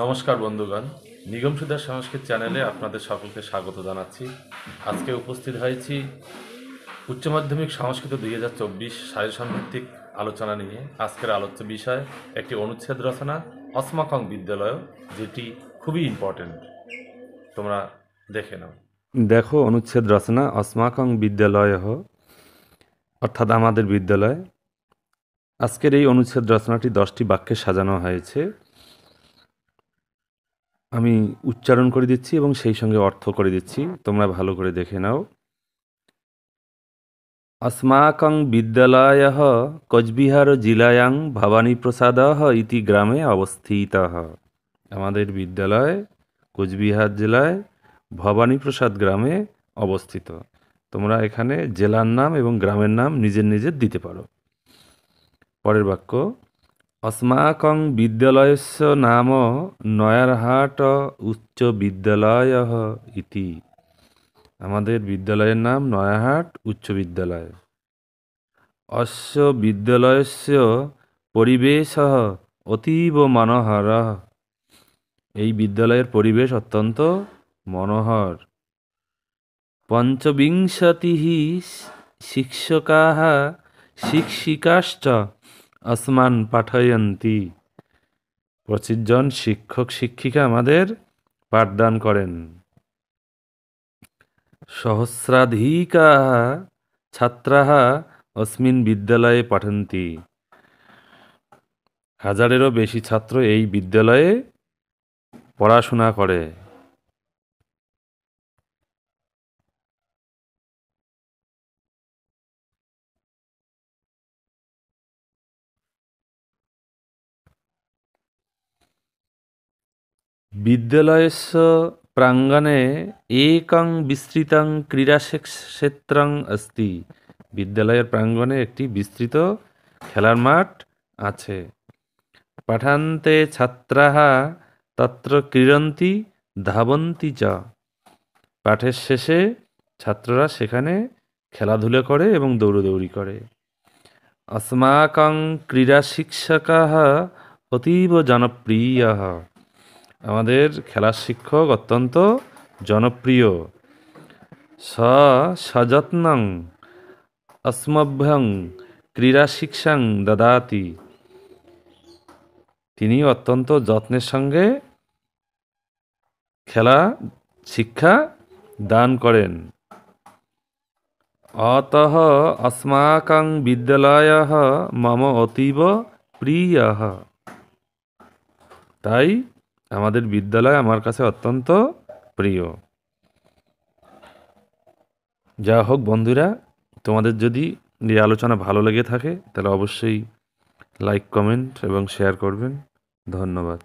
নমস্কার বন্ধুগণ, নিগম সুধা সংস্কৃত চ্যানেলে আপনাদের সকলকে স্বাগত জানাচ্ছি। আজকে উপস্থিত হয়েছি উচ্চ মাধ্যমিক সংস্কৃত 2024 সাজেশন ভিত্তিক আলোচনা নিয়ে। আজকের আলোচ্য বিষয় একটি অনুচ্ছেদ রচনা অস্মাকং বিদ্যালয়, যেটি খুবই ইম্পর্টেন্ট। তোমরা দেখে নাও। দেখো, অনুচ্ছেদ রচনা অস্মাকং বিদ্যালয় অর্থাৎ আমাদের বিদ্যালয়। আজকের এই অনুচ্ছেদ রচনাটি 10টি বাক্যে সাজানো হয়েছে। আমি উচ্চারণ করে দিচ্ছি এবং সেই সঙ্গে অর্থ করে দিচ্ছি, তোমরা ভালো করে দেখে নাও। अस्माकं विद्यालयः কোচবিহার জিলায়াং ভবানীপ্রসাদः ইতি গ্রামে অবস্থিতः। আমাদের বিদ্যালয় কোচবিহার জেলায় ভবানীপ্রসাদ গ্রামে অবস্থিত। তোমরা এখানে জেলার নাম এবং গ্রামের নাম নিজের নিজের দিতে পারো। পরের বাক্য, अस्माकं विद्यालयस्य नाम নয়ারহাট উচ্চ বিদ্যালয়ः ইতি। আমাদের বিদ্যালয়ের নাম নয়ারহাট উচ্চ বিদ্যালয়। অস্য বিদ্যালয়স্য পরিবেশः অতীব মনোহরः। এই বিদ্যালয়ের পরিবেশ অত্যন্ত মনোহর। পঞ্চবিংশতিः শিক্ষকাः শিক্ষিকাশ্চ अस्मान् পাঠয়ন্তি। 25 জন শিক্ষক শিক্ষিকা আমাদের পাঠদান করেন। সহস্রাধিকাः ছাত্রাः अस्मिन् বিদ্যালয়ে পঠন্তি। হাজারেরও বেশি ছাত্র এই বিদ্যালয়ে পড়াশোনা করে। বিদ্যালয়স্য প্রাঙ্গণে একং বিস্তৃতং ক্রীড়াক্ষেত্রং अस्ति। বিদ্যালয়ের প্রাঙ্গণে একটি বিস্তৃত খেলার মাঠ আছে। পাঠান্তে ছাত্রাः তত্র ক্রীড়ন্তি ধাবন্তি চ। পাঠের শেষে ছাত্ররা সেখানে খেলাধুলা করে এবং দৌড়দৌড়ি করে। अस्माकं ক্রীড়াশিক্ষকः অতীব জনপ্রিয়ः। আমাদের খেলার শিক্ষক অত্যন্ত জনপ্রিয়। সযত্নং अस्मभ्यं ক্রীড়াশিক্ষাং দদাতি। তিনি অত্যন্ত যত্নের সঙ্গে খেলা শিক্ষা দান করেন। অতঃ अस्माकं বিদ্যালয়ः মম অতীব প্রিয়ः। তাই আমাদের বিদ্যালয় আমার কাছে অত্যন্ত প্রিয়। যা হোক বন্ধুরা, তোমাদের যদি এই আলোচনা ভালো লেগে থাকে তাহলে অবশ্যই লাইক, কমেন্ট এবং শেয়ার করবেন। ধন্যবাদ।